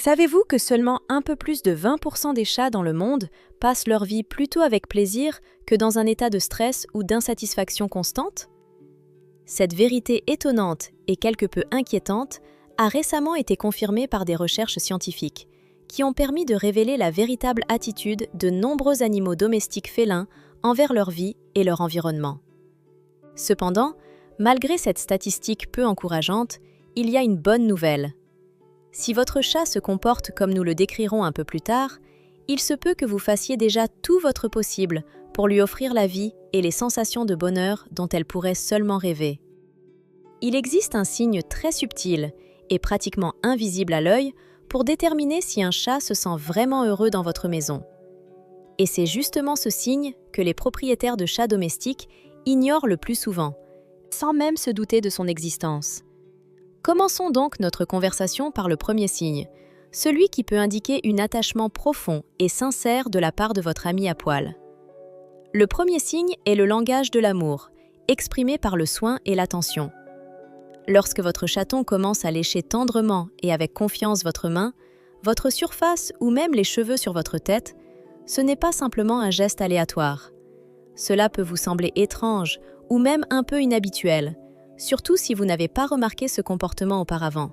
Savez-vous que seulement un peu plus de 20% des chats dans le monde passent leur vie plutôt avec plaisir que dans un état de stress ou d'insatisfaction constante? Cette vérité étonnante et quelque peu inquiétante a récemment été confirmée par des recherches scientifiques, qui ont permis de révéler la véritable attitude de nombreux animaux domestiques félins envers leur vie et leur environnement. Cependant, malgré cette statistique peu encourageante, il y a une bonne nouvelle. Si votre chat se comporte comme nous le décrirons un peu plus tard, il se peut que vous fassiez déjà tout votre possible pour lui offrir la vie et les sensations de bonheur dont elle pourrait seulement rêver. Il existe un signe très subtil et pratiquement invisible à l'œil pour déterminer si un chat se sent vraiment heureux dans votre maison. Et c'est justement ce signe que les propriétaires de chats domestiques ignorent le plus souvent, sans même se douter de son existence. Commençons donc notre conversation par le premier signe, celui qui peut indiquer un attachement profond et sincère de la part de votre ami à poil. Le premier signe est le langage de l'amour, exprimé par le soin et l'attention. Lorsque votre chaton commence à lécher tendrement et avec confiance votre main, votre surface ou même les cheveux sur votre tête, ce n'est pas simplement un geste aléatoire. Cela peut vous sembler étrange ou même un peu inhabituel, surtout si vous n'avez pas remarqué ce comportement auparavant.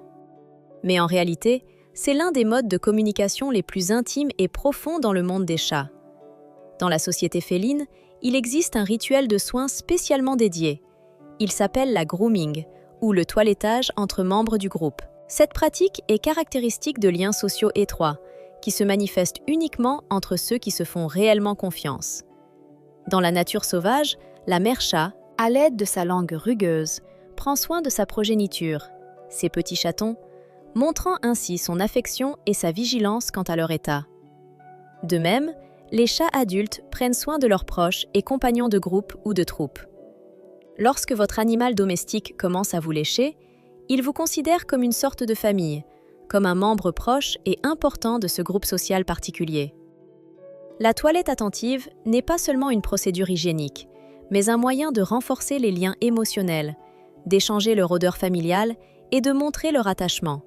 Mais en réalité, c'est l'un des modes de communication les plus intimes et profonds dans le monde des chats. Dans la société féline, il existe un rituel de soins spécialement dédié. Il s'appelle la grooming, ou le toilettage entre membres du groupe. Cette pratique est caractéristique de liens sociaux étroits, qui se manifestent uniquement entre ceux qui se font réellement confiance. Dans la nature sauvage, la mère chat, à l'aide de sa langue rugueuse, prend soin de sa progéniture, ses petits chatons, montrant ainsi son affection et sa vigilance quant à leur état. De même, les chats adultes prennent soin de leurs proches et compagnons de groupe ou de troupe. Lorsque votre animal domestique commence à vous lécher, il vous considère comme une sorte de famille, comme un membre proche et important de ce groupe social particulier. La toilette attentive n'est pas seulement une procédure hygiénique, mais un moyen de renforcer les liens émotionnels, d'échanger leur odeur familiale et de montrer leur attachement.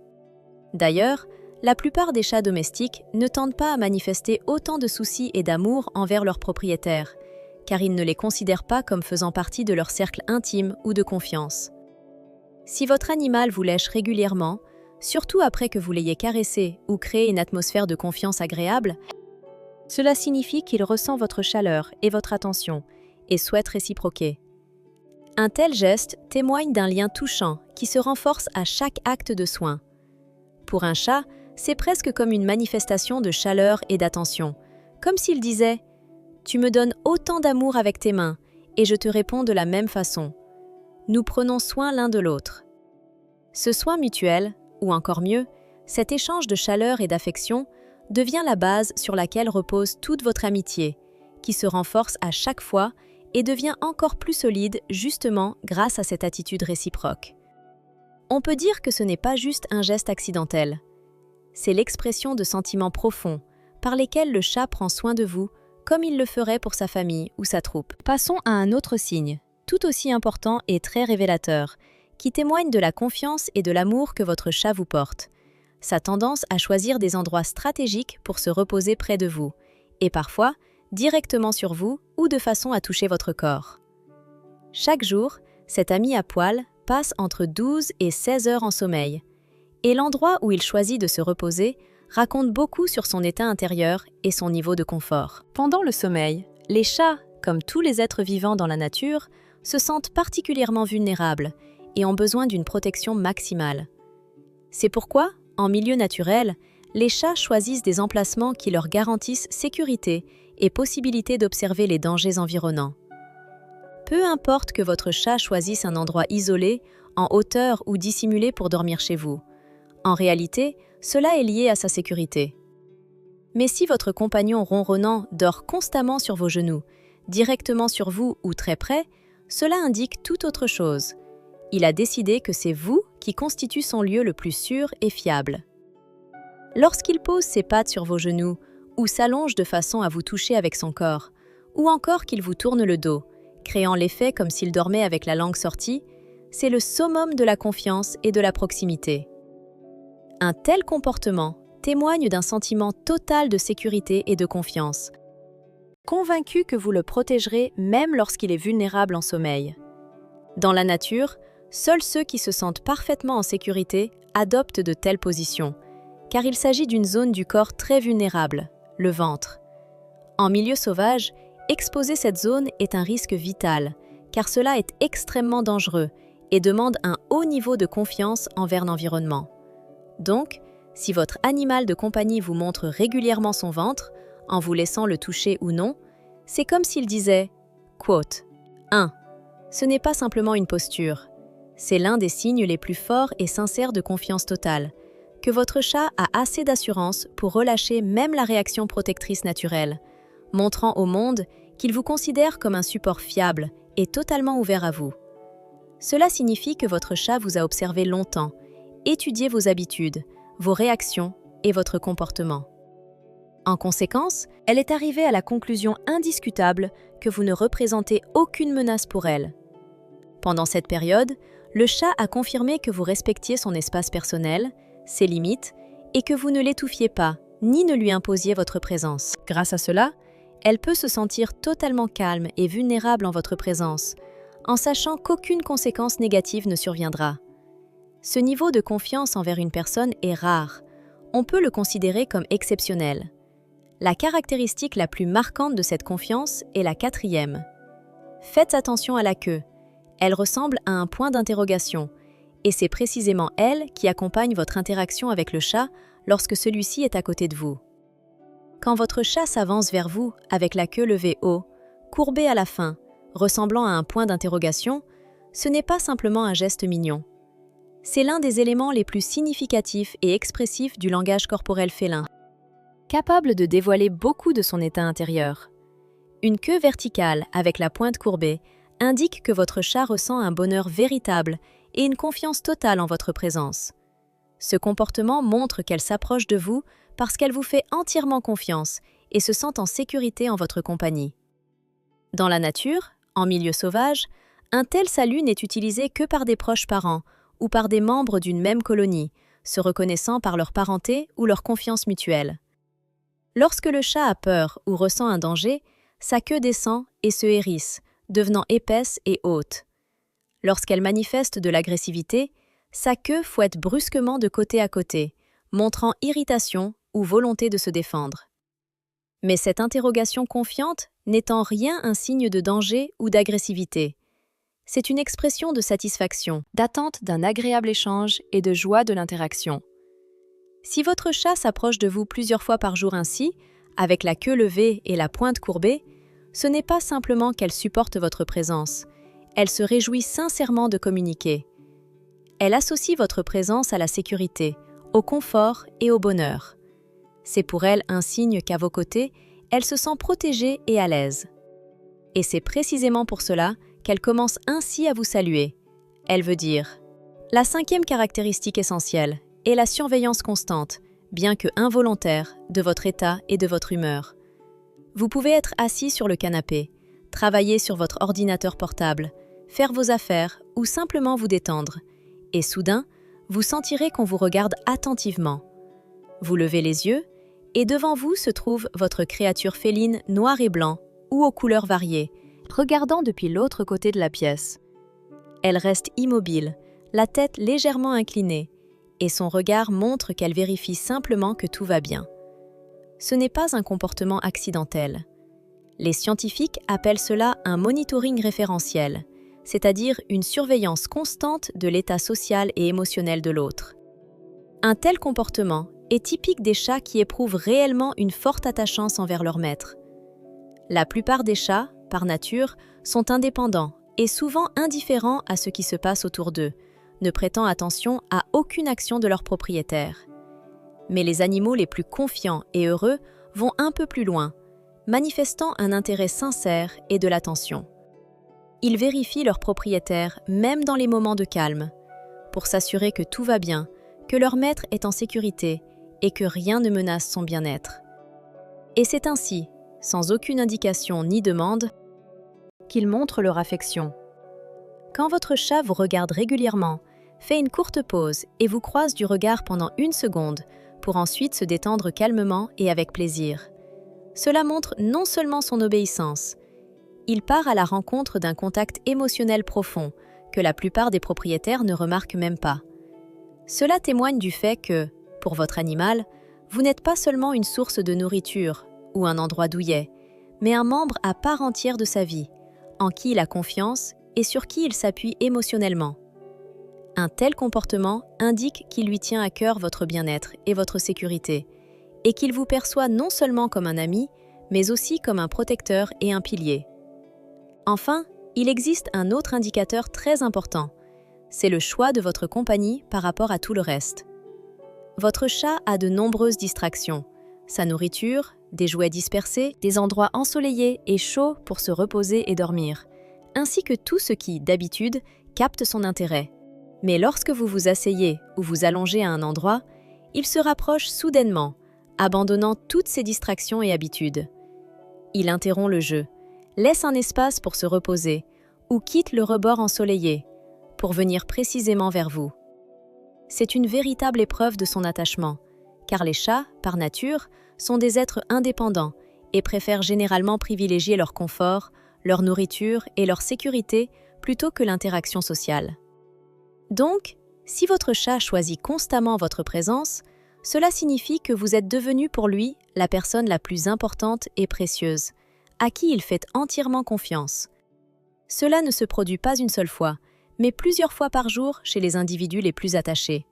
D'ailleurs, la plupart des chats domestiques ne tendent pas à manifester autant de soucis et d'amour envers leurs propriétaires, car ils ne les considèrent pas comme faisant partie de leur cercle intime ou de confiance. Si votre animal vous lèche régulièrement, surtout après que vous l'ayez caressé ou créé une atmosphère de confiance agréable, cela signifie qu'il ressent votre chaleur et votre attention et souhaite réciproquer. Un tel geste témoigne d'un lien touchant qui se renforce à chaque acte de soin. Pour un chat, c'est presque comme une manifestation de chaleur et d'attention, comme s'il disait « Tu me donnes autant d'amour avec tes mains et je te réponds de la même façon. Nous prenons soin l'un de l'autre. » Ce soin mutuel, ou encore mieux, cet échange de chaleur et d'affection, devient la base sur laquelle repose toute votre amitié, qui se renforce à chaque fois et devient encore plus solide justement grâce à cette attitude réciproque. On peut dire que ce n'est pas juste un geste accidentel. C'est l'expression de sentiments profonds par lesquels le chat prend soin de vous comme il le ferait pour sa famille ou sa troupe. Passons à un autre signe, tout aussi important et très révélateur, qui témoigne de la confiance et de l'amour que votre chat vous porte. Sa tendance à choisir des endroits stratégiques pour se reposer près de vous, et parfois directement sur vous ou de façon à toucher votre corps. Chaque jour, cet ami à poil passe entre 12 et 16 heures en sommeil, et l'endroit où il choisit de se reposer raconte beaucoup sur son état intérieur et son niveau de confort. Pendant le sommeil, les chats, comme tous les êtres vivants dans la nature, se sentent particulièrement vulnérables et ont besoin d'une protection maximale. C'est pourquoi, en milieu naturel, les chats choisissent des emplacements qui leur garantissent sécurité et possibilité d'observer les dangers environnants. Peu importe que votre chat choisisse un endroit isolé, en hauteur ou dissimulé pour dormir chez vous. En réalité, cela est lié à sa sécurité. Mais si votre compagnon ronronnant dort constamment sur vos genoux, directement sur vous ou très près, cela indique tout autre chose. Il a décidé que c'est vous qui constitue son lieu le plus sûr et fiable. Lorsqu'il pose ses pattes sur vos genoux, ou s'allonge de façon à vous toucher avec son corps, ou encore qu'il vous tourne le dos, créant l'effet comme s'il dormait avec la langue sortie, c'est le summum de la confiance et de la proximité. Un tel comportement témoigne d'un sentiment total de sécurité et de confiance, convaincu que vous le protégerez même lorsqu'il est vulnérable en sommeil. Dans la nature, seuls ceux qui se sentent parfaitement en sécurité adoptent de telles positions, car il s'agit d'une zone du corps très vulnérable, le ventre. En milieu sauvage, exposer cette zone est un risque vital, car cela est extrêmement dangereux et demande un haut niveau de confiance envers l'environnement. Donc, si votre animal de compagnie vous montre régulièrement son ventre, en vous laissant le toucher ou non, c'est comme s'il disait, quote, 1. Ce n'est pas simplement une posture. C'est l'un des signes les plus forts et sincères de confiance totale, que votre chat a assez d'assurance pour relâcher même la réaction protectrice naturelle, montrant au monde qu'il vous considère comme un support fiable et totalement ouvert à vous. Cela signifie que votre chat vous a observé longtemps, étudié vos habitudes, vos réactions et votre comportement. En conséquence, elle est arrivée à la conclusion indiscutable que vous ne représentez aucune menace pour elle. Pendant cette période, le chat a confirmé que vous respectiez son espace personnel, ses limites, et que vous ne l'étouffiez pas, ni ne lui imposiez votre présence. Grâce à cela, elle peut se sentir totalement calme et vulnérable en votre présence, en sachant qu'aucune conséquence négative ne surviendra. Ce niveau de confiance envers une personne est rare. On peut le considérer comme exceptionnel. La caractéristique la plus marquante de cette confiance est la 4e. Faites attention à la queue. Elle ressemble à un point d'interrogation, et c'est précisément elle qui accompagne votre interaction avec le chat lorsque celui-ci est à côté de vous. Quand votre chat s'avance vers vous avec la queue levée haut, courbée à la fin, ressemblant à un point d'interrogation, ce n'est pas simplement un geste mignon. C'est l'un des éléments les plus significatifs et expressifs du langage corporel félin, capable de dévoiler beaucoup de son état intérieur. Une queue verticale avec la pointe courbée indique que votre chat ressent un bonheur véritable et une confiance totale en votre présence. Ce comportement montre qu'elle s'approche de vous parce qu'elle vous fait entièrement confiance et se sent en sécurité en votre compagnie. Dans la nature, en milieu sauvage, un tel salut n'est utilisé que par des proches parents ou par des membres d'une même colonie, se reconnaissant par leur parenté ou leur confiance mutuelle. Lorsque le chat a peur ou ressent un danger, sa queue descend et se hérisse, devenant épaisse et haute. Lorsqu'elle manifeste de l'agressivité, sa queue fouette brusquement de côté à côté, montrant irritation ou volonté de se défendre. Mais cette interrogation confiante n'est en rien un signe de danger ou d'agressivité. C'est une expression de satisfaction, d'attente d'un agréable échange et de joie de l'interaction. Si votre chat s'approche de vous plusieurs fois par jour ainsi, avec la queue levée et la pointe courbée, ce n'est pas simplement qu'elle supporte votre présence, elle se réjouit sincèrement de communiquer. Elle associe votre présence à la sécurité, au confort et au bonheur. C'est pour elle un signe qu'à vos côtés, elle se sent protégée et à l'aise. Et c'est précisément pour cela qu'elle commence ainsi à vous saluer. Elle veut dire « La 5e caractéristique essentielle est la surveillance constante, bien que involontaire, de votre état et de votre humeur. Vous pouvez être assis sur le canapé, travailler sur votre ordinateur portable, faire vos affaires ou simplement vous détendre. Et soudain, vous sentirez qu'on vous regarde attentivement. Vous levez les yeux et devant vous se trouve votre créature féline noir et blanc ou aux couleurs variées, regardant depuis l'autre côté de la pièce. Elle reste immobile, la tête légèrement inclinée, et son regard montre qu'elle vérifie simplement que tout va bien. Ce n'est pas un comportement accidentel. Les scientifiques appellent cela un monitoring référentiel, c'est-à-dire une surveillance constante de l'état social et émotionnel de l'autre. Un tel comportement est typique des chats qui éprouvent réellement une forte attachance envers leur maître. La plupart des chats, par nature, sont indépendants et souvent indifférents à ce qui se passe autour d'eux, ne prêtant attention à aucune action de leur propriétaire. Mais les animaux les plus confiants et heureux vont un peu plus loin, manifestant un intérêt sincère et de l'attention. Ils vérifient leur propriétaire même dans les moments de calme, pour s'assurer que tout va bien, que leur maître est en sécurité et que rien ne menace son bien-être. Et c'est ainsi, sans aucune indication ni demande, qu'ils montrent leur affection. Quand votre chat vous regarde régulièrement, fait une courte pause et vous croise du regard pendant 1 seconde pour ensuite se détendre calmement et avec plaisir. Cela montre non seulement son obéissance, il part à la rencontre d'un contact émotionnel profond que la plupart des propriétaires ne remarquent même pas. Cela témoigne du fait que, pour votre animal, vous n'êtes pas seulement une source de nourriture ou un endroit douillet, mais un membre à part entière de sa vie, en qui il a confiance et sur qui il s'appuie émotionnellement. Un tel comportement indique qu'il lui tient à cœur votre bien-être et votre sécurité, et qu'il vous perçoit non seulement comme un ami, mais aussi comme un protecteur et un pilier. Enfin, il existe un autre indicateur très important, c'est le choix de votre compagnie par rapport à tout le reste. Votre chat a de nombreuses distractions, sa nourriture, des jouets dispersés, des endroits ensoleillés et chauds pour se reposer et dormir, ainsi que tout ce qui, d'habitude, capte son intérêt. Mais lorsque vous vous asseyez ou vous allongez à un endroit, il se rapproche soudainement, abandonnant toutes ses distractions et habitudes. Il interrompt le jeu, laisse un espace pour se reposer ou quitte le rebord ensoleillé pour venir précisément vers vous. C'est une véritable épreuve de son attachement, car les chats, par nature, sont des êtres indépendants et préfèrent généralement privilégier leur confort, leur nourriture et leur sécurité plutôt que l'interaction sociale. Donc, si votre chat choisit constamment votre présence, cela signifie que vous êtes devenu pour lui la personne la plus importante et précieuse, à qui il fait entièrement confiance. Cela ne se produit pas une seule fois, mais plusieurs fois par jour chez les individus les plus attachés.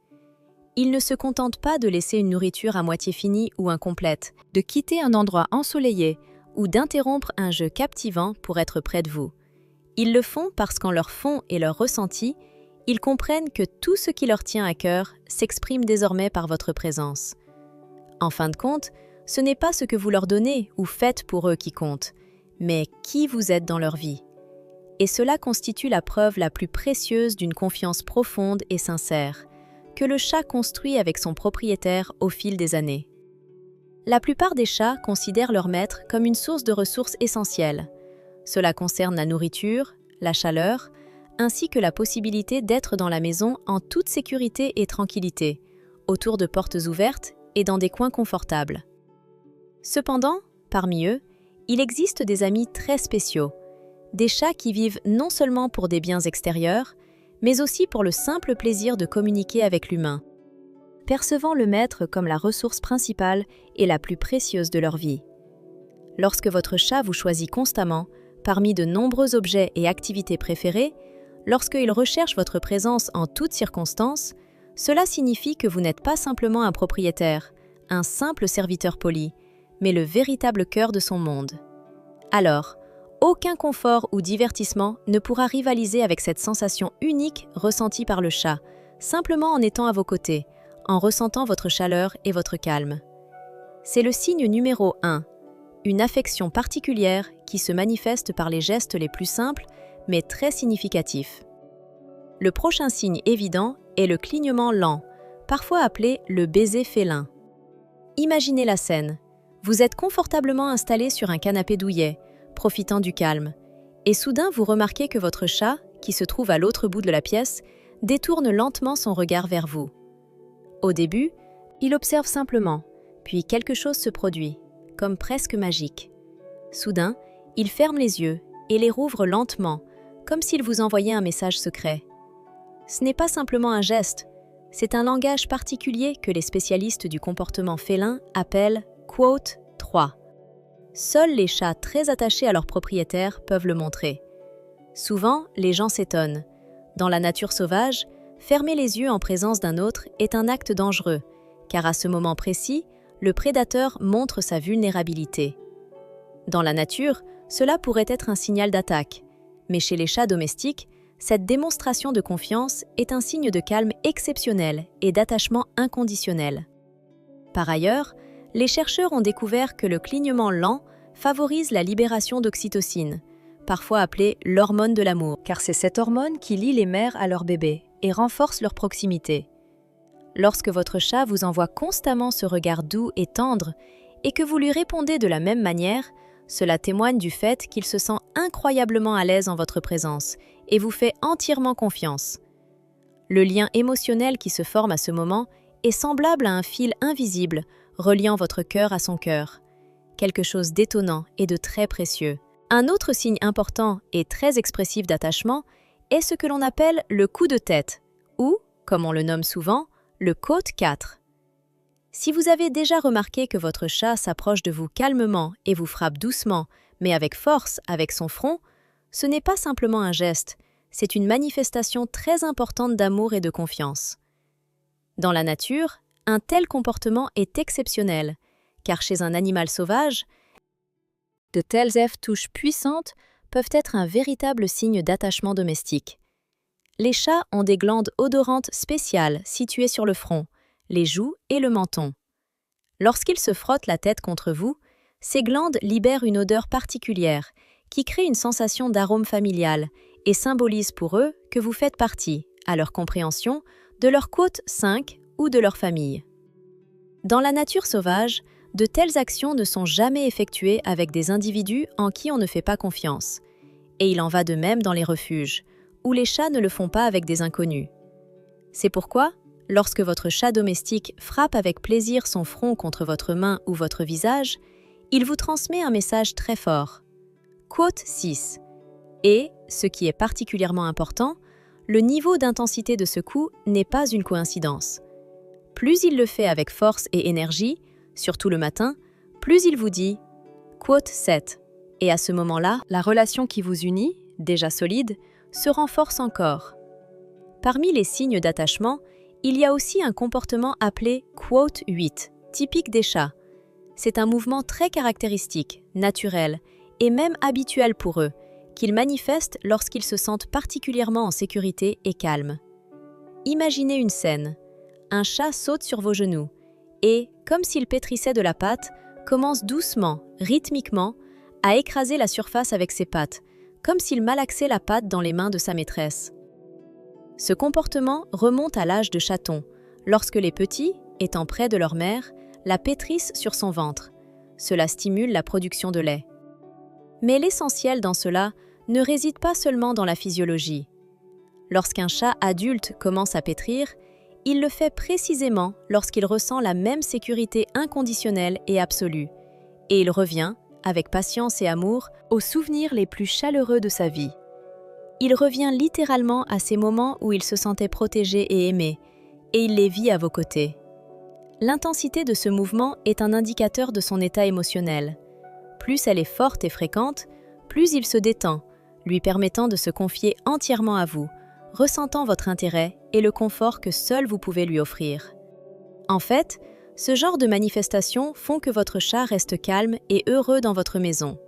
Il ne se contente pas de laisser une nourriture à moitié finie ou incomplète, de quitter un endroit ensoleillé ou d'interrompre un jeu captivant pour être près de vous. Ils le font parce qu'en leur fond et leur ressenti, ils comprennent que tout ce qui leur tient à cœur s'exprime désormais par votre présence. En fin de compte, ce n'est pas ce que vous leur donnez ou faites pour eux qui compte, mais qui vous êtes dans leur vie. Et cela constitue la preuve la plus précieuse d'une confiance profonde et sincère, que le chat construit avec son propriétaire au fil des années. La plupart des chats considèrent leur maître comme une source de ressources essentielles. Cela concerne la nourriture, la chaleur, ainsi que la possibilité d'être dans la maison en toute sécurité et tranquillité, autour de portes ouvertes et dans des coins confortables. Cependant, parmi eux, il existe des amis très spéciaux, des chats qui vivent non seulement pour des biens extérieurs, mais aussi pour le simple plaisir de communiquer avec l'humain, percevant le maître comme la ressource principale et la plus précieuse de leur vie. Lorsque votre chat vous choisit constamment, parmi de nombreux objets et activités préférées, lorsqu'il recherche votre présence en toutes circonstances, cela signifie que vous n'êtes pas simplement un propriétaire, un simple serviteur poli, mais le véritable cœur de son monde. Alors, aucun confort ou divertissement ne pourra rivaliser avec cette sensation unique ressentie par le chat, simplement en étant à vos côtés, en ressentant votre chaleur et votre calme. C'est le signe numéro 1, une affection particulière qui se manifeste par les gestes les plus simples, mais très significatifs. Le prochain signe évident est le clignement lent, parfois appelé le baiser félin. Imaginez la scène. Vous êtes confortablement installé sur un canapé douillet, profitant du calme, et soudain vous remarquez que votre chat, qui se trouve à l'autre bout de la pièce, détourne lentement son regard vers vous. Au début, il observe simplement, puis quelque chose se produit, comme presque magique. Soudain, il ferme les yeux et les rouvre lentement, comme s'il vous envoyait un message secret. Ce n'est pas simplement un geste, c'est un langage particulier que les spécialistes du comportement félin appellent « quote 3 ». Seuls les chats très attachés à leur propriétaire peuvent le montrer. Souvent, les gens s'étonnent. Dans la nature sauvage, fermer les yeux en présence d'un autre est un acte dangereux, car à ce moment précis, le prédateur montre sa vulnérabilité. Dans la nature, cela pourrait être un signal d'attaque, mais chez les chats domestiques, cette démonstration de confiance est un signe de calme exceptionnel et d'attachement inconditionnel. Par ailleurs, les chercheurs ont découvert que le clignement lent favorise la libération d'oxytocine, parfois appelée l'hormone de l'amour, car c'est cette hormone qui lie les mères à leurs bébés et renforce leur proximité. Lorsque votre chat vous envoie constamment ce regard doux et tendre et que vous lui répondez de la même manière, cela témoigne du fait qu'il se sent incroyablement à l'aise en votre présence et vous fait entièrement confiance. Le lien émotionnel qui se forme à ce moment est semblable à un fil invisible reliant votre cœur à son cœur. Quelque chose d'étonnant et de très précieux. Un autre signe important et très expressif d'attachement est ce que l'on appelle le coup de tête, ou, comme on le nomme souvent, le côte 4. Si vous avez déjà remarqué que votre chat s'approche de vous calmement et vous frappe doucement, mais avec force avec son front, ce n'est pas simplement un geste, c'est une manifestation très importante d'amour et de confiance. Dans la nature, un tel comportement est exceptionnel, car chez un animal sauvage, de telles touches puissantes peuvent être un véritable signe d'attachement domestique. Les chats ont des glandes odorantes spéciales situées sur le front, les joues et le menton. Lorsqu'ils se frottent la tête contre vous, ces glandes libèrent une odeur particulière qui crée une sensation d'arôme familial et symbolise pour eux que vous faites partie, à leur compréhension, de leur côte 5 ou de leur famille. Dans la nature sauvage, de telles actions ne sont jamais effectuées avec des individus en qui on ne fait pas confiance. Et il en va de même dans les refuges, où les chats ne le font pas avec des inconnus. C'est pourquoi, lorsque votre chat domestique frappe avec plaisir son front contre votre main ou votre visage, il vous transmet un message très fort. Côte 6. Et, ce qui est particulièrement important, le niveau d'intensité de ce coup n'est pas une coïncidence. Plus il le fait avec force et énergie, surtout le matin, plus il vous dit « Côte 7 ». Et à ce moment-là, la relation qui vous unit, déjà solide, se renforce encore. Parmi les signes d'attachement, il y a aussi un comportement appelé « Quote 8 », typique des chats. C'est un mouvement très caractéristique, naturel et même habituel pour eux, qu'ils manifestent lorsqu'ils se sentent particulièrement en sécurité et calmes. Imaginez une scène. Un chat saute sur vos genoux et, comme s'il pétrissait de la pâte, commence doucement, rythmiquement, à écraser la surface avec ses pattes, comme s'il malaxait la pâte dans les mains de sa maîtresse. Ce comportement remonte à l'âge de chaton, lorsque les petits, étant près de leur mère, la pétrissent sur son ventre. Cela stimule la production de lait. Mais l'essentiel dans cela ne réside pas seulement dans la physiologie. Lorsqu'un chat adulte commence à pétrir, il le fait précisément lorsqu'il ressent la même sécurité inconditionnelle et absolue, et il revient, avec patience et amour, aux souvenirs les plus chaleureux de sa vie. Il revient littéralement à ces moments où il se sentait protégé et aimé, et il les vit à vos côtés. L'intensité de ce mouvement est un indicateur de son état émotionnel. Plus elle est forte et fréquente, plus il se détend, lui permettant de se confier entièrement à vous, ressentant votre intérêt et le confort que seul vous pouvez lui offrir. En fait, ce genre de manifestations font que votre chat reste calme et heureux dans votre maison.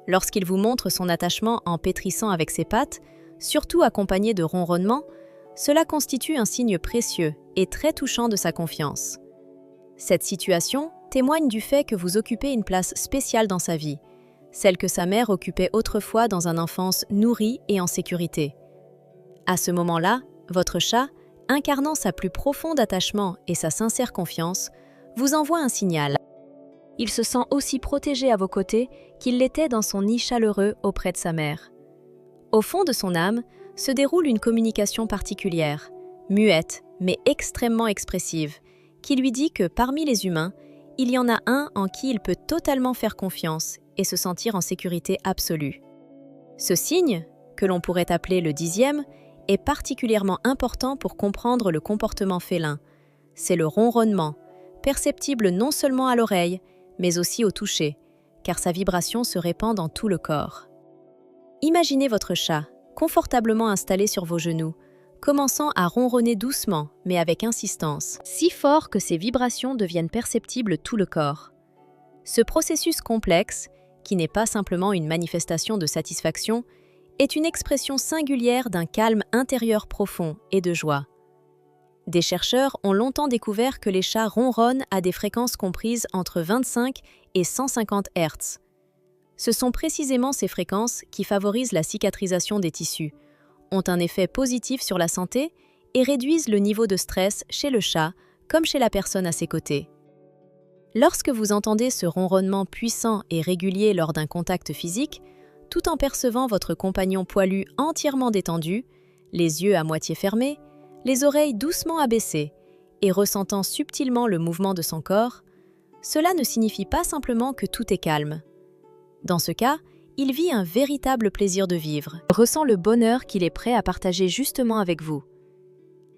Lorsqu'il vous montre son attachement en pétrissant avec ses pattes, surtout accompagné de ronronnements, cela constitue un signe précieux et très touchant de sa confiance. Cette situation témoigne du fait que vous occupez une place spéciale dans sa vie, celle que sa mère occupait autrefois dans une enfance nourrie et en sécurité. À ce moment-là, votre chat, incarnant sa plus profonde attachement et sa sincère confiance, vous envoie un signal. Il se sent aussi protégé à vos côtés qu'il l'était dans son nid chaleureux auprès de sa mère. Au fond de son âme se déroule une communication particulière, muette mais extrêmement expressive, qui lui dit que parmi les humains, il y en a un en qui il peut totalement faire confiance et se sentir en sécurité absolue. Ce signe, que l'on pourrait appeler le 10e, est particulièrement important pour comprendre le comportement félin. C'est le ronronnement, perceptible non seulement à l'oreille, mais aussi au toucher, car sa vibration se répand dans tout le corps. Imaginez votre chat, confortablement installé sur vos genoux, commençant à ronronner doucement, mais avec insistance, si fort que ses vibrations deviennent perceptibles tout le corps. Ce processus complexe, qui n'est pas simplement une manifestation de satisfaction, est une expression singulière d'un calme intérieur profond et de joie. Des chercheurs ont longtemps découvert que les chats ronronnent à des fréquences comprises entre 25 et 150 Hz. Ce sont précisément ces fréquences qui favorisent la cicatrisation des tissus, ont un effet positif sur la santé et réduisent le niveau de stress chez le chat comme chez la personne à ses côtés. Lorsque vous entendez ce ronronnement puissant et régulier lors d'un contact physique, tout en percevant votre compagnon poilu entièrement détendu, les yeux à moitié fermés, les oreilles doucement abaissées, et ressentant subtilement le mouvement de son corps, cela ne signifie pas simplement que tout est calme. Dans ce cas, il vit un véritable plaisir de vivre, ressent le bonheur qu'il est prêt à partager justement avec vous.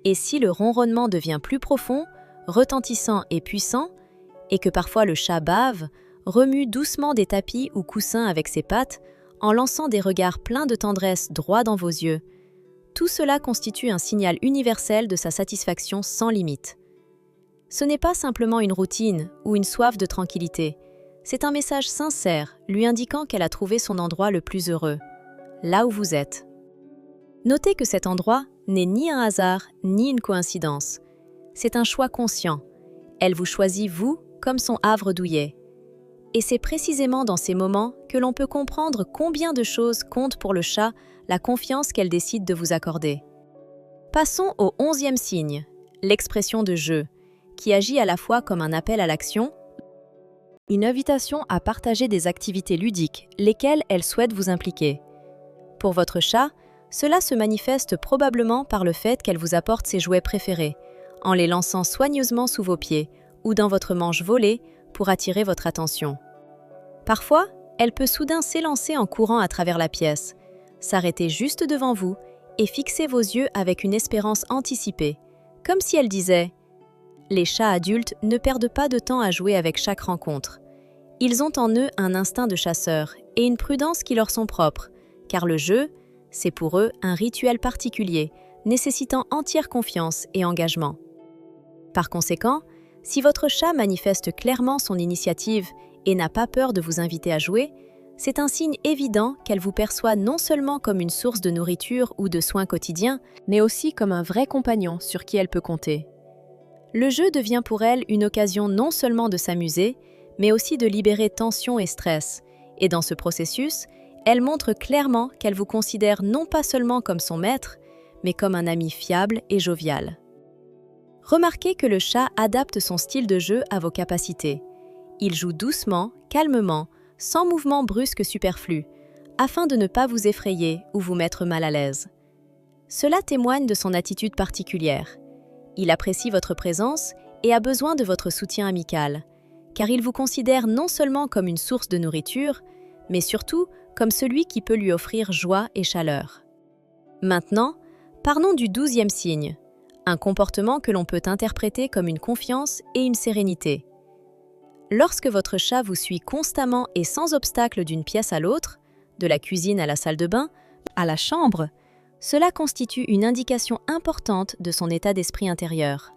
Et si le ronronnement devient plus profond, retentissant et puissant, et que parfois le chat bave, remue doucement des tapis ou coussins avec ses pattes, en lançant des regards pleins de tendresse droit dans vos yeux, tout cela constitue un signal universel de sa satisfaction sans limite. Ce n'est pas simplement une routine ou une soif de tranquillité, c'est un message sincère lui indiquant qu'elle a trouvé son endroit le plus heureux, là où vous êtes. Notez que cet endroit n'est ni un hasard ni une coïncidence. C'est un choix conscient. Elle vous choisit, vous, comme son havre douillet. Et c'est précisément dans ces moments que l'on peut comprendre combien de choses comptent pour le chat la confiance qu'elle décide de vous accorder. Passons au 11e signe, l'expression de jeu, qui agit à la fois comme un appel à l'action, une invitation à partager des activités ludiques, lesquelles elle souhaite vous impliquer. Pour votre chat, cela se manifeste probablement par le fait qu'elle vous apporte ses jouets préférés, en les lançant soigneusement sous vos pieds ou dans votre manche volée pour attirer votre attention. Parfois, elle peut soudain s'élancer en courant à travers la pièce, s'arrêter juste devant vous et fixer vos yeux avec une espérance anticipée, comme si elle disait « Les chats adultes ne perdent pas de temps à jouer avec chaque rencontre. Ils ont en eux un instinct de chasseur et une prudence qui leur sont propres, car le jeu, c'est pour eux un rituel particulier, nécessitant entière confiance et engagement. » Par conséquent, si votre chat manifeste clairement son initiative et n'a pas peur de vous inviter à jouer, c'est un signe évident qu'elle vous perçoit non seulement comme une source de nourriture ou de soins quotidiens, mais aussi comme un vrai compagnon sur qui elle peut compter. Le jeu devient pour elle une occasion non seulement de s'amuser, mais aussi de libérer tension et stress, et dans ce processus, elle montre clairement qu'elle vous considère non pas seulement comme son maître, mais comme un ami fiable et jovial. Remarquez que le chat adapte son style de jeu à vos capacités. Il joue doucement, calmement, sans mouvement brusque superflu, afin de ne pas vous effrayer ou vous mettre mal à l'aise. Cela témoigne de son attitude particulière. Il apprécie votre présence et a besoin de votre soutien amical, car il vous considère non seulement comme une source de nourriture, mais surtout comme celui qui peut lui offrir joie et chaleur. Maintenant, parlons du 12e signe, un comportement que l'on peut interpréter comme une confiance et une sérénité. Lorsque votre chat vous suit constamment et sans obstacle d'une pièce à l'autre, de la cuisine à la salle de bain, à la chambre, cela constitue une indication importante de son état d'esprit intérieur.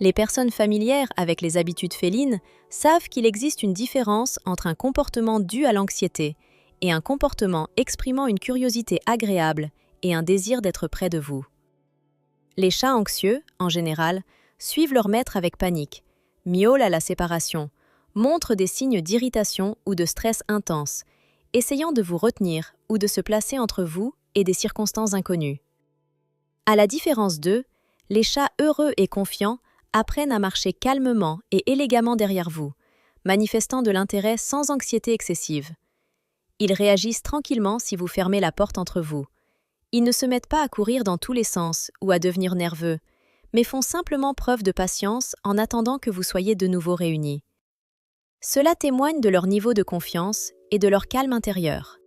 Les personnes familières avec les habitudes félines savent qu'il existe une différence entre un comportement dû à l'anxiété et un comportement exprimant une curiosité agréable et un désir d'être près de vous. Les chats anxieux, en général, suivent leur maître avec panique, miaulent à la séparation, montrent des signes d'irritation ou de stress intense, essayant de vous retenir ou de se placer entre vous et des circonstances inconnues. À la différence d'eux, les chats heureux et confiants apprennent à marcher calmement et élégamment derrière vous, manifestant de l'intérêt sans anxiété excessive. Ils réagissent tranquillement si vous fermez la porte entre vous. Ils ne se mettent pas à courir dans tous les sens ou à devenir nerveux, mais font simplement preuve de patience en attendant que vous soyez de nouveau réunis. Cela témoigne de leur niveau de confiance et de leur calme intérieur.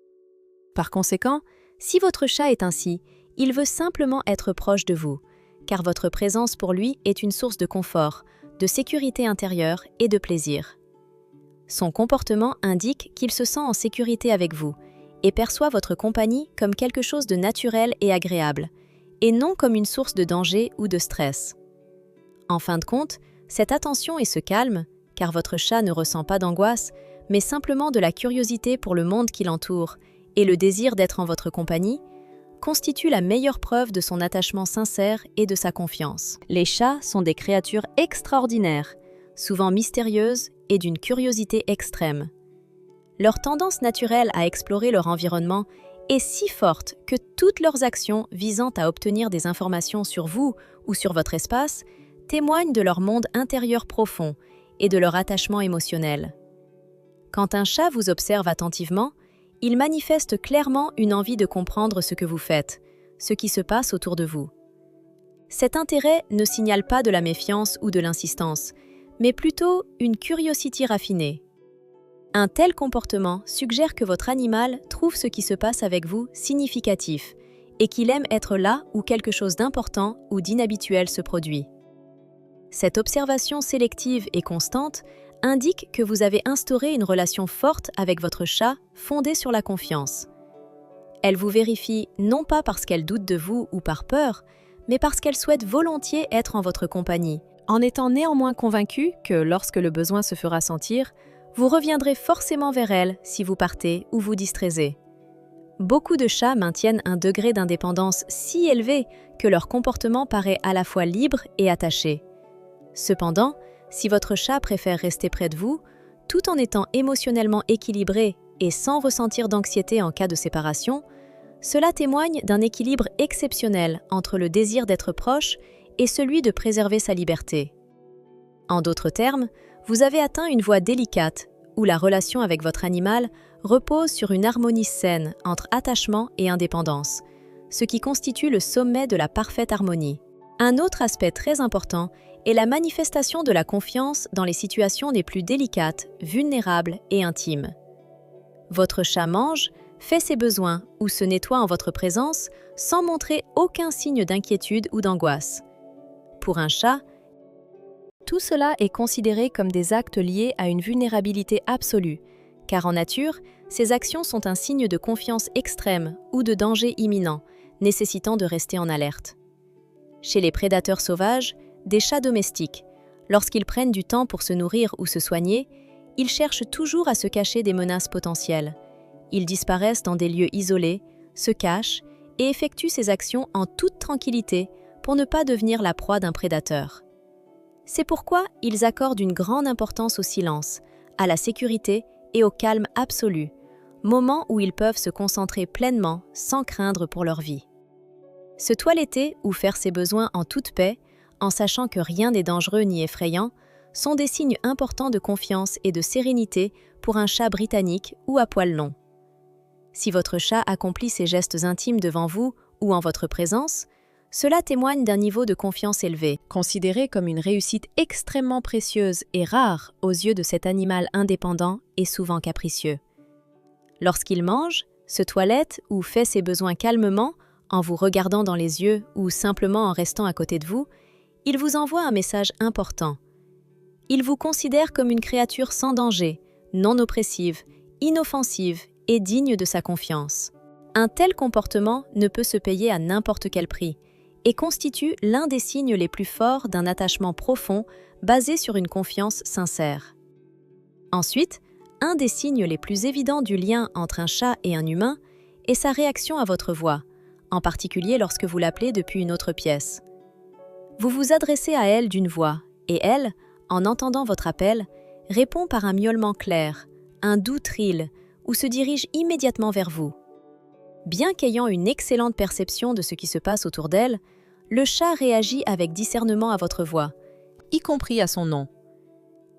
Par conséquent, si votre chat est ainsi, il veut simplement être proche de vous, car votre présence pour lui est une source de confort, de sécurité intérieure et de plaisir. Son comportement indique qu'il se sent en sécurité avec vous et perçoit votre compagnie comme quelque chose de naturel et agréable, et non comme une source de danger ou de stress. En fin de compte, cette attention et ce calme, car votre chat ne ressent pas d'angoisse, mais simplement de la curiosité pour le monde qui l'entoure et le désir d'être en votre compagnie, constitue la meilleure preuve de son attachement sincère et de sa confiance. Les chats sont des créatures extraordinaires, souvent mystérieuses et d'une curiosité extrême. Leur tendance naturelle à explorer leur environnement est si forte que toutes leurs actions visant à obtenir des informations sur vous ou sur votre espace témoignent de leur monde intérieur profond et de leur attachement émotionnel. Quand un chat vous observe attentivement, il manifeste clairement une envie de comprendre ce que vous faites, ce qui se passe autour de vous. Cet intérêt ne signale pas de la méfiance ou de l'insistance, mais plutôt une curiosité raffinée. Un tel comportement suggère que votre animal trouve ce qui se passe avec vous significatif et qu'il aime être là où quelque chose d'important ou d'inhabituel se produit. Cette observation sélective et constante indique que vous avez instauré une relation forte avec votre chat fondée sur la confiance. Elle vous vérifie non pas parce qu'elle doute de vous ou par peur, mais parce qu'elle souhaite volontiers être en votre compagnie, en étant néanmoins convaincue que lorsque le besoin se fera sentir, vous reviendrez forcément vers elle si vous partez ou vous distraisez. Beaucoup de chats maintiennent un degré d'indépendance si élevé que leur comportement paraît à la fois libre et attaché. Cependant, si votre chat préfère rester près de vous, tout en étant émotionnellement équilibré et sans ressentir d'anxiété en cas de séparation, cela témoigne d'un équilibre exceptionnel entre le désir d'être proche et celui de préserver sa liberté. En d'autres termes, vous avez atteint une voie délicate où la relation avec votre animal repose sur une harmonie saine entre attachement et indépendance, ce qui constitue le sommet de la parfaite harmonie. Un autre aspect très important est la manifestation de la confiance dans les situations les plus délicates, vulnérables et intimes. Votre chat mange, fait ses besoins ou se nettoie en votre présence sans montrer aucun signe d'inquiétude ou d'angoisse. Pour un chat, tout cela est considéré comme des actes liés à une vulnérabilité absolue, car en nature, ces actions sont un signe de confiance extrême ou de danger imminent, nécessitant de rester en alerte. Chez les prédateurs sauvages, des chats domestiques, lorsqu'ils prennent du temps pour se nourrir ou se soigner, ils cherchent toujours à se cacher des menaces potentielles. Ils disparaissent dans des lieux isolés, se cachent et effectuent ces actions en toute tranquillité pour ne pas devenir la proie d'un prédateur. C'est pourquoi ils accordent une grande importance au silence, à la sécurité et au calme absolu, moment où ils peuvent se concentrer pleinement sans craindre pour leur vie. Se toiletter ou faire ses besoins en toute paix, en sachant que rien n'est dangereux ni effrayant, sont des signes importants de confiance et de sérénité pour un chat britannique ou à poil long. Si votre chat accomplit ces gestes intimes devant vous ou en votre présence, cela témoigne d'un niveau de confiance élevé, considéré comme une réussite extrêmement précieuse et rare aux yeux de cet animal indépendant et souvent capricieux. Lorsqu'il mange, se toilette ou fait ses besoins calmement, en vous regardant dans les yeux ou simplement en restant à côté de vous, il vous envoie un message important. Il vous considère comme une créature sans danger, non oppressive, inoffensive et digne de sa confiance. Un tel comportement ne peut se payer à n'importe quel prix et constitue l'un des signes les plus forts d'un attachement profond basé sur une confiance sincère. Ensuite, un des signes les plus évidents du lien entre un chat et un humain est sa réaction à votre voix, en particulier lorsque vous l'appelez depuis une autre pièce. Vous vous adressez à elle d'une voix, et elle, en entendant votre appel, répond par un miaulement clair, un doux trill, ou se dirige immédiatement vers vous. Bien qu'ayant une excellente perception de ce qui se passe autour d'elle, le chat réagit avec discernement à votre voix, y compris à son nom.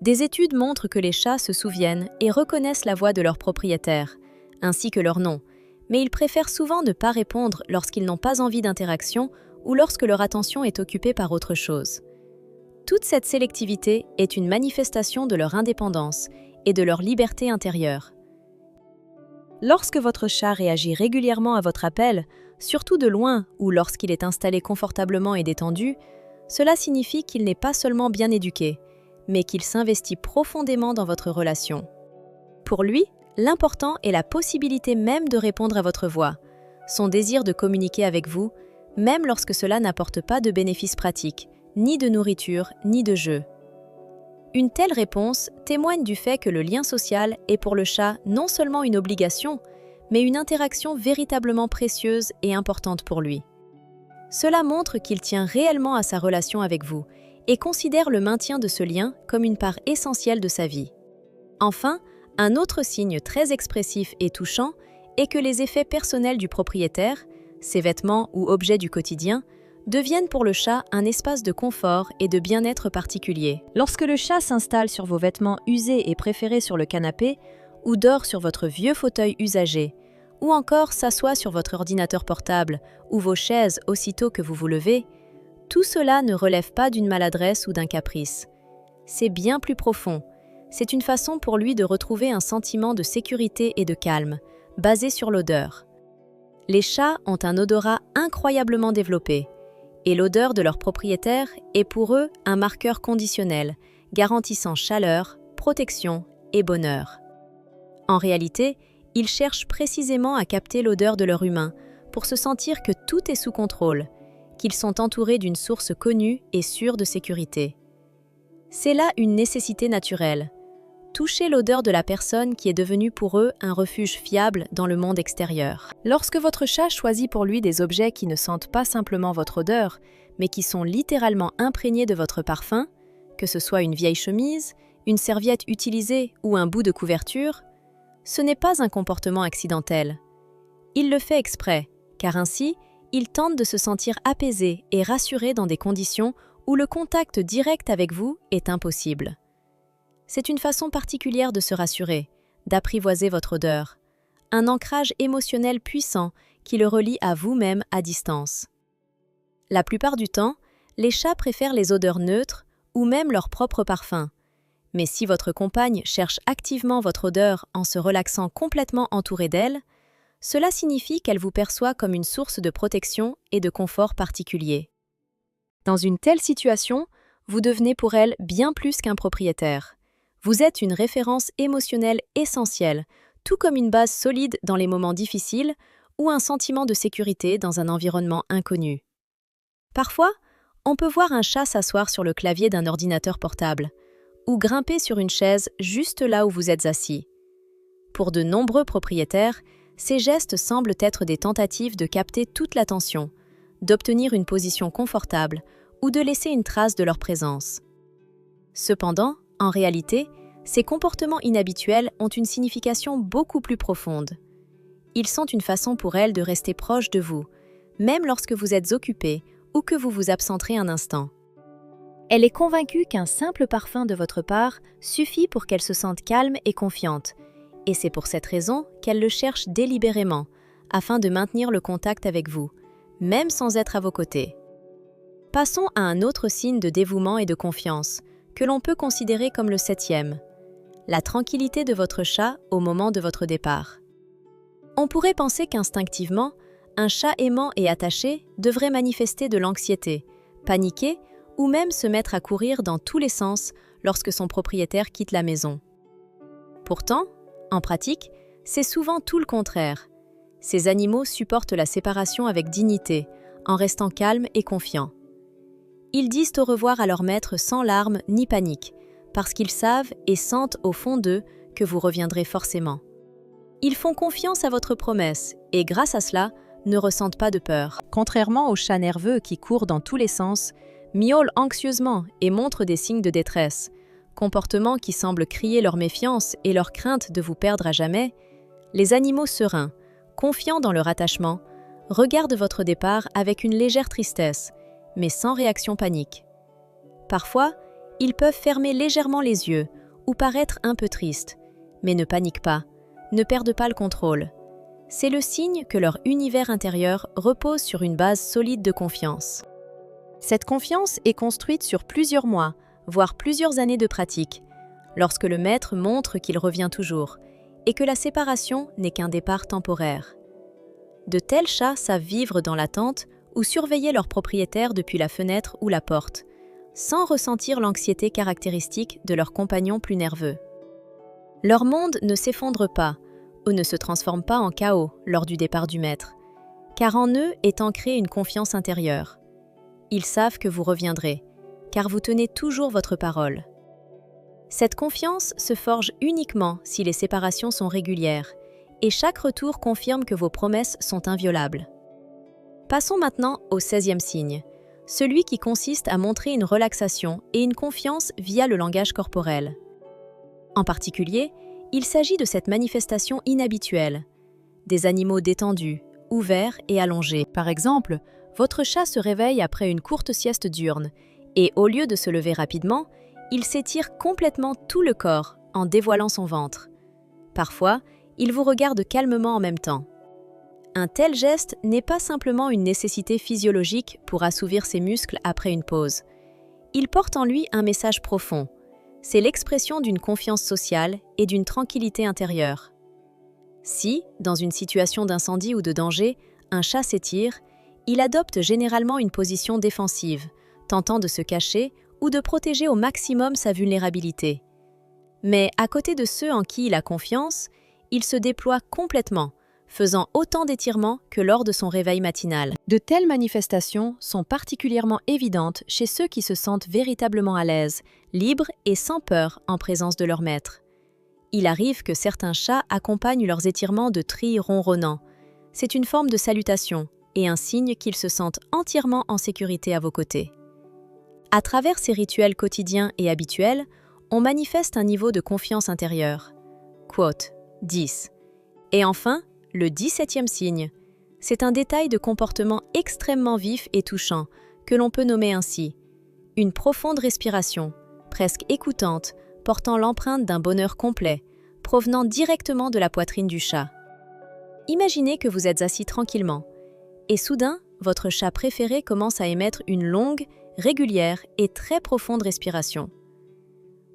Des études montrent que les chats se souviennent et reconnaissent la voix de leur propriétaire, ainsi que leur nom, mais ils préfèrent souvent ne pas répondre lorsqu'ils n'ont pas envie d'interaction ou lorsque leur attention est occupée par autre chose. Toute cette sélectivité est une manifestation de leur indépendance et de leur liberté intérieure. Lorsque votre chat réagit régulièrement à votre appel, surtout de loin ou lorsqu'il est installé confortablement et détendu, cela signifie qu'il n'est pas seulement bien éduqué, mais qu'il s'investit profondément dans votre relation. Pour lui, l'important est la possibilité même de répondre à votre voix, son désir de communiquer avec vous, même lorsque cela n'apporte pas de bénéfices pratiques, ni de nourriture, ni de jeu. Une telle réponse témoigne du fait que le lien social est pour le chat non seulement une obligation, mais une interaction véritablement précieuse et importante pour lui. Cela montre qu'il tient réellement à sa relation avec vous et considère le maintien de ce lien comme une part essentielle de sa vie. Enfin, un autre signe très expressif et touchant est que les effets personnels du propriétaire, ses vêtements ou objets du quotidien, deviennent pour le chat un espace de confort et de bien-être particulier. Lorsque le chat s'installe sur vos vêtements usés et préférés sur le canapé, ou dort sur votre vieux fauteuil usagé, ou encore s'assoit sur votre ordinateur portable ou vos chaises aussitôt que vous vous levez, Tout cela ne relève pas d'une maladresse ou d'un caprice. C'est bien plus profond. C'est une façon pour lui de retrouver un sentiment de sécurité et de calme, basé sur l'odeur. Les chats ont un odorat incroyablement développé, et l'odeur de leur propriétaire est pour eux un marqueur conditionnel, garantissant chaleur, protection et bonheur. En réalité, ils cherchent précisément à capter l'odeur de leur humain pour se sentir que tout est sous contrôle, qu'ils sont entourés d'une source connue et sûre de sécurité. C'est là une nécessité naturelle. Toucher l'odeur de la personne qui est devenue pour eux un refuge fiable dans le monde extérieur. Lorsque votre chat choisit pour lui des objets qui ne sentent pas simplement votre odeur, mais qui sont littéralement imprégnés de votre parfum, que ce soit une vieille chemise, une serviette utilisée ou un bout de couverture, ce n'est pas un comportement accidentel. Il le fait exprès, car ainsi, il tente de se sentir apaisé et rassuré dans des conditions où le contact direct avec vous est impossible. C'est une façon particulière de se rassurer, d'apprivoiser votre odeur, un ancrage émotionnel puissant qui le relie à vous-même à distance. La plupart du temps, les chats préfèrent les odeurs neutres ou même leur propre parfum. Mais si votre compagne cherche activement votre odeur en se relaxant complètement entourée d'elle, cela signifie qu'elle vous perçoit comme une source de protection et de confort particulier. Dans une telle situation, vous devenez pour elle bien plus qu'un propriétaire. Vous êtes une référence émotionnelle essentielle, tout comme une base solide dans les moments difficiles ou un sentiment de sécurité dans un environnement inconnu. Parfois, on peut voir un chat s'asseoir sur le clavier d'un ordinateur portable ou grimper sur une chaise juste là où vous êtes assis. Pour de nombreux propriétaires, ces gestes semblent être des tentatives de capter toute l'attention, d'obtenir une position confortable ou de laisser une trace de leur présence. Cependant, en réalité, ces comportements inhabituels ont une signification beaucoup plus profonde. Ils sont une façon pour elle de rester proche de vous, même lorsque vous êtes occupé ou que vous vous absenterez un instant. Elle est convaincue qu'un simple parfum de votre part suffit pour qu'elle se sente calme et confiante, et c'est pour cette raison qu'elle le cherche délibérément, afin de maintenir le contact avec vous, même sans être à vos côtés. Passons à un autre signe de dévouement et de confiance, que l'on peut considérer comme le 7e, la tranquillité de votre chat au moment de votre départ. On pourrait penser qu'instinctivement, un chat aimant et attaché devrait manifester de l'anxiété, paniquer ou même se mettre à courir dans tous les sens lorsque son propriétaire quitte la maison. Pourtant, en pratique, c'est souvent tout le contraire. Ces animaux supportent la séparation avec dignité, en restant calmes et confiants. Ils disent au revoir à leur maître sans larmes ni panique, parce qu'ils savent et sentent au fond d'eux que vous reviendrez forcément. Ils font confiance à votre promesse et, grâce à cela, ne ressentent pas de peur. Contrairement aux chats nerveux qui courent dans tous les sens, miaulent anxieusement et montrent des signes de détresse, comportements qui semblent crier leur méfiance et leur crainte de vous perdre à jamais, les animaux sereins, confiants dans leur attachement, regardent votre départ avec une légère tristesse, mais sans réaction panique. Parfois, ils peuvent fermer légèrement les yeux ou paraître un peu tristes, mais ne paniquent pas, ne perdent pas le contrôle. C'est le signe que leur univers intérieur repose sur une base solide de confiance. Cette confiance est construite sur plusieurs mois, voire plusieurs années de pratique, lorsque le maître montre qu'il revient toujours et que la séparation n'est qu'un départ temporaire. De tels chats savent vivre dans l'attente ou surveiller leur propriétaire depuis la fenêtre ou la porte, sans ressentir l'anxiété caractéristique de leurs compagnons plus nerveux. Leur monde ne s'effondre pas ou ne se transforme pas en chaos lors du départ du maître, car en eux est ancrée une confiance intérieure. Ils savent que vous reviendrez, car vous tenez toujours votre parole. Cette confiance se forge uniquement si les séparations sont régulières, et chaque retour confirme que vos promesses sont inviolables. Passons maintenant au 16e signe, celui qui consiste à montrer une relaxation et une confiance via le langage corporel. En particulier, il s'agit de cette manifestation inhabituelle. Des animaux détendus, ouverts et allongés. Par exemple, votre chat se réveille après une courte sieste diurne et au lieu de se lever rapidement, il s'étire complètement tout le corps en dévoilant son ventre. Parfois, il vous regarde calmement en même temps. Un tel geste n'est pas simplement une nécessité physiologique pour assouvir ses muscles après une pause. Il porte en lui un message profond. C'est l'expression d'une confiance sociale et d'une tranquillité intérieure. Si, dans une situation d'incendie ou de danger, un chat s'étire, il adopte généralement une position défensive, tentant de se cacher ou de protéger au maximum sa vulnérabilité. Mais à côté de ceux en qui il a confiance, il se déploie complètement, faisant autant d'étirements que lors de son réveil matinal. De telles manifestations sont particulièrement évidentes chez ceux qui se sentent véritablement à l'aise, libres et sans peur en présence de leur maître. Il arrive que certains chats accompagnent leurs étirements de trilles ronronnants. C'est une forme de salutation et un signe qu'ils se sentent entièrement en sécurité à vos côtés. À travers ces rituels quotidiens et habituels, on manifeste un niveau de confiance intérieure. Quote 10. Et enfin, le 17e signe. C'est un détail de comportement extrêmement vif et touchant, que l'on peut nommer ainsi. Une profonde respiration, presque écoutante, portant l'empreinte d'un bonheur complet, provenant directement de la poitrine du chat. Imaginez que vous êtes assis tranquillement, et soudain, votre chat préféré commence à émettre une longue, régulière et très profonde respiration.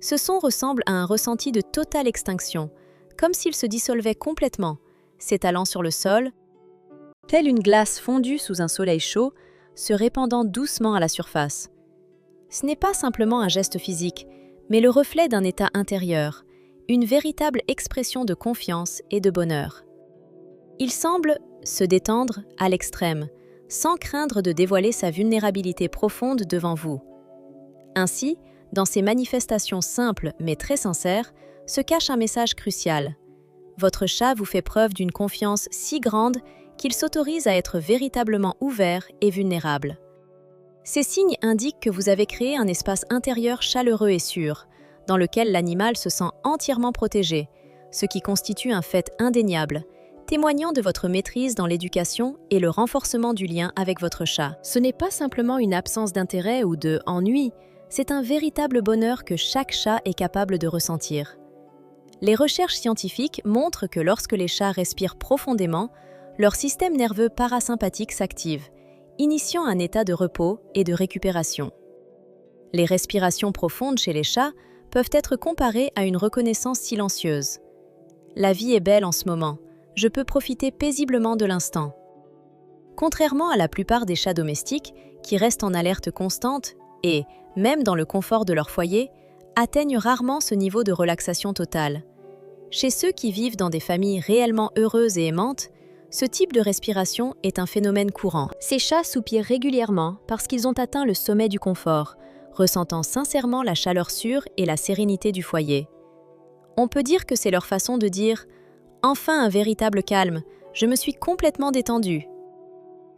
Ce son ressemble à un ressenti de totale extinction, comme s'il se dissolvait complètement, s'étalant sur le sol, telle une glace fondue sous un soleil chaud, se répandant doucement à la surface. Ce n'est pas simplement un geste physique, mais le reflet d'un état intérieur, une véritable expression de confiance et de bonheur. Il semble se détendre à l'extrême, sans craindre de dévoiler sa vulnérabilité profonde devant vous. Ainsi, dans ces manifestations simples mais très sincères, se cache un message crucial. Votre chat vous fait preuve d'une confiance si grande qu'il s'autorise à être véritablement ouvert et vulnérable. Ces signes indiquent que vous avez créé un espace intérieur chaleureux et sûr, dans lequel l'animal se sent entièrement protégé, ce qui constitue un fait indéniable, témoignant de votre maîtrise dans l'éducation et le renforcement du lien avec votre chat. Ce n'est pas simplement une absence d'intérêt ou de ennui, c'est un véritable bonheur que chaque chat est capable de ressentir. Les recherches scientifiques montrent que lorsque les chats respirent profondément, leur système nerveux parasympathique s'active, initiant un état de repos et de récupération. Les respirations profondes chez les chats peuvent être comparées à une reconnaissance silencieuse. La vie est belle en ce moment, je peux profiter paisiblement de l'instant. Contrairement à la plupart des chats domestiques, qui restent en alerte constante et, même dans le confort de leur foyer, atteignent rarement ce niveau de relaxation totale. Chez ceux qui vivent dans des familles réellement heureuses et aimantes, ce type de respiration est un phénomène courant. Ces chats soupirent régulièrement parce qu'ils ont atteint le sommet du confort, ressentant sincèrement la chaleur sûre et la sérénité du foyer. On peut dire que c'est leur façon de dire « Enfin un véritable calme, je me suis complètement détendu ».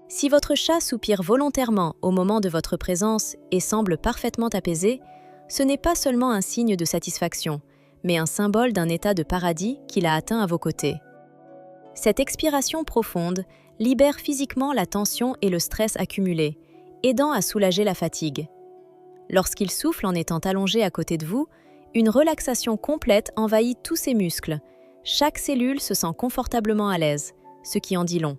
Si votre chat soupire volontairement au moment de votre présence et semble parfaitement apaisé, ce n'est pas seulement un signe de satisfaction, mais un symbole d'un état de paradis qu'il a atteint à vos côtés. Cette expiration profonde libère physiquement la tension et le stress accumulés, aidant à soulager la fatigue. Lorsqu'il souffle en étant allongé à côté de vous, une relaxation complète envahit tous ses muscles. Chaque cellule se sent confortablement à l'aise, ce qui en dit long.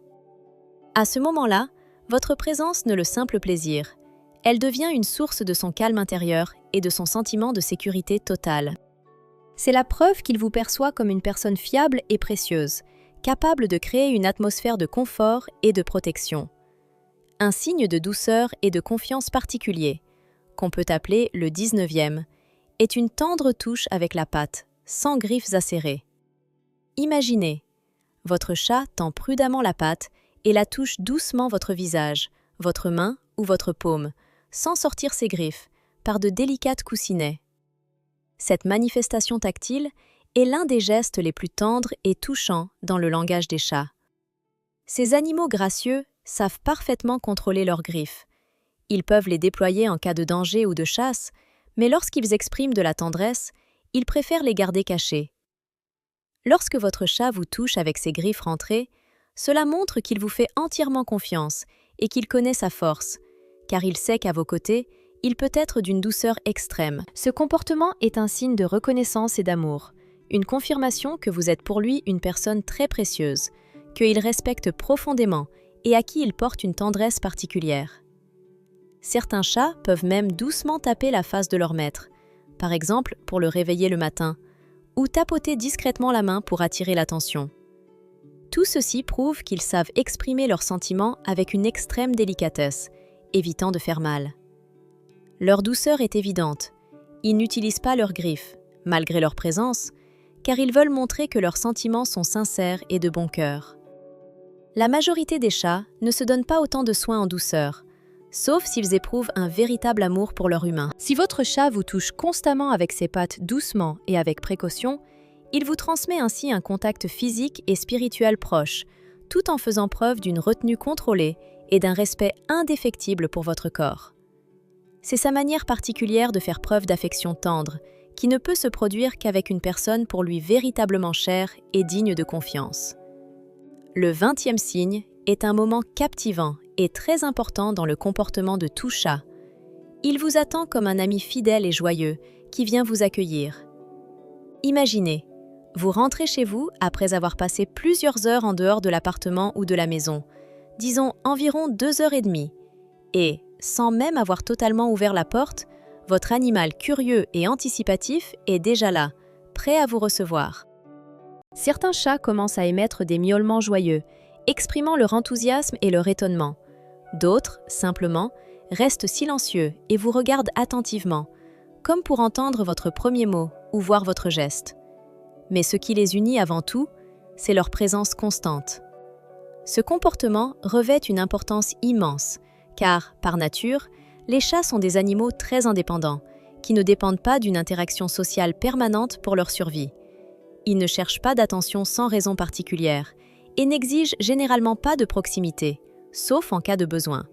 À ce moment-là, votre présence ne le simple plaisir. Elle devient une source de son calme intérieur et de son sentiment de sécurité totale. C'est la preuve qu'il vous perçoit comme une personne fiable et précieuse, capable de créer une atmosphère de confort et de protection. Un signe de douceur et de confiance particulier, qu'on peut appeler le 19e, est une tendre touche avec la patte, sans griffes acérées. Imaginez, votre chat tend prudemment la patte et la touche doucement votre visage, votre main ou votre paume, sans sortir ses griffes, par de délicates coussinets. Cette manifestation tactile est l'un des gestes les plus tendres et touchants dans le langage des chats. Ces animaux gracieux savent parfaitement contrôler leurs griffes. Ils peuvent les déployer en cas de danger ou de chasse, mais lorsqu'ils expriment de la tendresse, ils préfèrent les garder cachés. Lorsque votre chat vous touche avec ses griffes rentrées, cela montre qu'il vous fait entièrement confiance et qu'il connaît sa force, car il sait qu'à vos côtés, il peut être d'une douceur extrême. Ce comportement est un signe de reconnaissance et d'amour, une confirmation que vous êtes pour lui une personne très précieuse, qu'ils respectent profondément et à qui ils portent une tendresse particulière. Certains chats peuvent même doucement taper la face de leur maître, par exemple pour le réveiller le matin, ou tapoter discrètement la main pour attirer l'attention. Tout ceci prouve qu'ils savent exprimer leurs sentiments avec une extrême délicatesse, évitant de faire mal. Leur douceur est évidente. Ils n'utilisent pas leurs griffes, malgré leur présence, car ils veulent montrer que leurs sentiments sont sincères et de bon cœur. La majorité des chats ne se donnent pas autant de soins en douceur, sauf s'ils éprouvent un véritable amour pour leur humain. Si votre chat vous touche constamment avec ses pattes doucement et avec précaution, il vous transmet ainsi un contact physique et spirituel proche, tout en faisant preuve d'une retenue contrôlée et d'un respect indéfectible pour votre corps. C'est sa manière particulière de faire preuve d'affection tendre, qui ne peut se produire qu'avec une personne pour lui véritablement chère et digne de confiance. Le 20e signe est un moment captivant et très important dans le comportement de tout chat. Il vous attend comme un ami fidèle et joyeux qui vient vous accueillir. Imaginez, vous rentrez chez vous après avoir passé plusieurs heures en dehors de l'appartement ou de la maison, disons environ 2h30, et, sans même avoir totalement ouvert la porte, votre animal curieux et anticipatif est déjà là, prêt à vous recevoir. Certains chats commencent à émettre des miaulements joyeux, exprimant leur enthousiasme et leur étonnement. D'autres, simplement, restent silencieux et vous regardent attentivement, comme pour entendre votre premier mot ou voir votre geste. Mais ce qui les unit avant tout, c'est leur présence constante. Ce comportement revêt une importance immense, car, par nature, les chats sont des animaux très indépendants, qui ne dépendent pas d'une interaction sociale permanente pour leur survie. Ils ne cherchent pas d'attention sans raison particulière et n'exigent généralement pas de proximité, sauf en cas de besoin.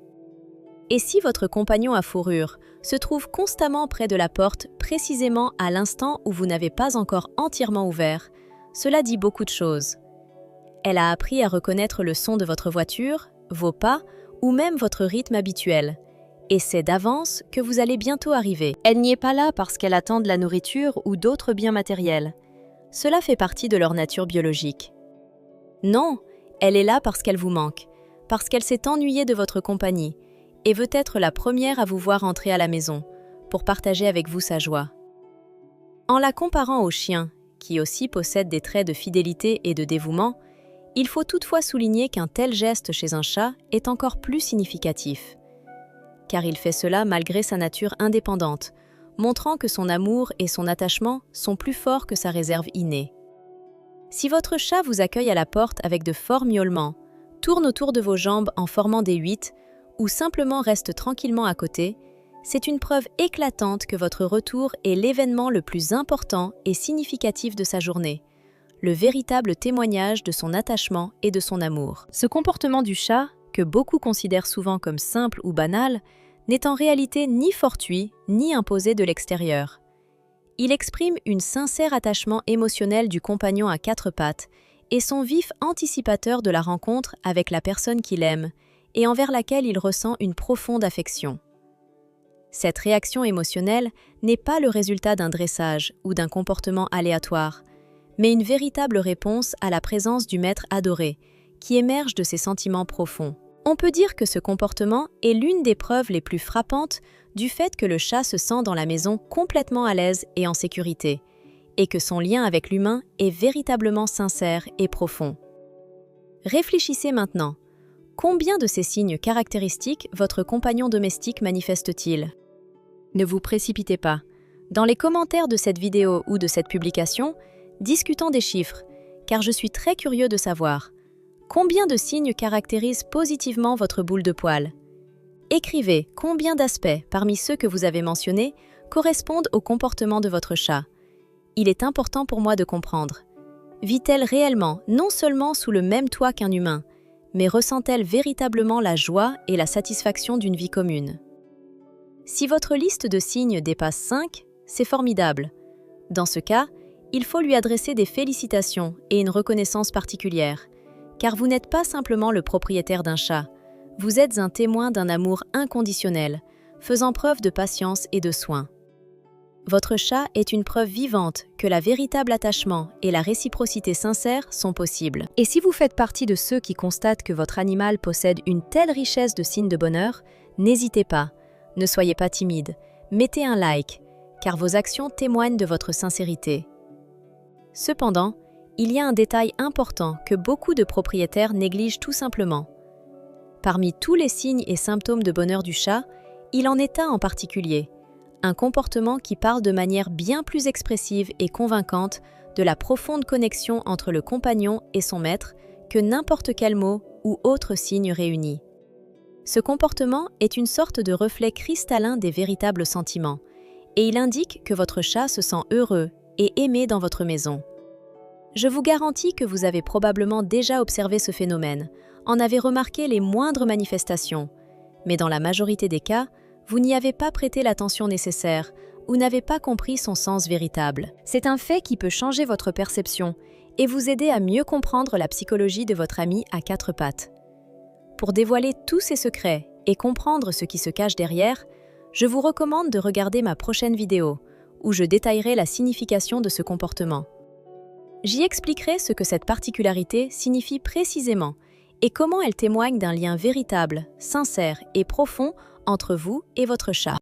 Et si votre compagnon à fourrure se trouve constamment près de la porte précisément à l'instant où vous n'avez pas encore entièrement ouvert, cela dit beaucoup de choses. Elle a appris à reconnaître le son de votre voiture, vos pas ou même votre rythme habituel, et sait d'avance que vous allez bientôt arriver. Elle n'y est pas là parce qu'elle attend de la nourriture ou d'autres biens matériels. Cela fait partie de leur nature biologique. Non, elle est là parce qu'elle vous manque, parce qu'elle s'est ennuyée de votre compagnie et veut être la première à vous voir entrer à la maison, pour partager avec vous sa joie. En la comparant au chien, qui aussi possède des traits de fidélité et de dévouement, il faut toutefois souligner qu'un tel geste chez un chat est encore plus significatif. Car il fait cela malgré sa nature indépendante, montrant que son amour et son attachement sont plus forts que sa réserve innée. Si votre chat vous accueille à la porte avec de forts miaulements, tourne autour de vos jambes en formant des huit, ou simplement reste tranquillement à côté, c'est une preuve éclatante que votre retour est l'événement le plus important et significatif de sa journée, le véritable témoignage de son attachement et de son amour. Ce comportement du chat, que beaucoup considèrent souvent comme simple ou banal, n'est en réalité ni fortuit ni imposé de l'extérieur. Il exprime une sincère attachement émotionnel du compagnon à quatre pattes et son vif anticipateur de la rencontre avec la personne qu'il aime et envers laquelle il ressent une profonde affection. Cette réaction émotionnelle n'est pas le résultat d'un dressage ou d'un comportement aléatoire, mais une véritable réponse à la présence du maître adoré, qui émerge de ses sentiments profonds. On peut dire que ce comportement est l'une des preuves les plus frappantes du fait que le chat se sent dans la maison complètement à l'aise et en sécurité, et que son lien avec l'humain est véritablement sincère et profond. Réfléchissez maintenant. Combien de ces signes caractéristiques votre compagnon domestique manifeste-t-il? Ne vous précipitez pas. Dans les commentaires de cette vidéo ou de cette publication, discutons des chiffres, car je suis très curieux de savoir. Combien de signes caractérisent positivement votre boule de poil? Écrivez combien d'aspects parmi ceux que vous avez mentionnés correspondent au comportement de votre chat. Il est important pour moi de comprendre. Vit-elle réellement non seulement sous le même toit qu'un humain, mais ressent-elle véritablement la joie et la satisfaction d'une vie commune? Si votre liste de signes dépasse 5, c'est formidable. Dans ce cas, il faut lui adresser des félicitations et une reconnaissance particulière, car vous n'êtes pas simplement le propriétaire d'un chat, vous êtes un témoin d'un amour inconditionnel, faisant preuve de patience et de soin. Votre chat est une preuve vivante que la véritable attachement et la réciprocité sincère sont possibles. Et si vous faites partie de ceux qui constatent que votre animal possède une telle richesse de signes de bonheur, n'hésitez pas, ne soyez pas timide, mettez un like, car vos actions témoignent de votre sincérité. Cependant, il y a un détail important que beaucoup de propriétaires négligent tout simplement. Parmi tous les signes et symptômes de bonheur du chat, il en est un en particulier, un comportement qui parle de manière bien plus expressive et convaincante de la profonde connexion entre le compagnon et son maître que n'importe quel mot ou autre signe réuni. Ce comportement est une sorte de reflet cristallin des véritables sentiments, et il indique que votre chat se sent heureux et aimé dans votre maison. Je vous garantis que vous avez probablement déjà observé ce phénomène, en avez remarqué les moindres manifestations, mais dans la majorité des cas, vous n'y avez pas prêté l'attention nécessaire ou n'avez pas compris son sens véritable. C'est un fait qui peut changer votre perception et vous aider à mieux comprendre la psychologie de votre ami à quatre pattes. Pour dévoiler tous ces secrets et comprendre ce qui se cache derrière, je vous recommande de regarder ma prochaine vidéo, où je détaillerai la signification de ce comportement. J'y expliquerai ce que cette particularité signifie précisément et comment elle témoigne d'un lien véritable, sincère et profond entre vous et votre chat.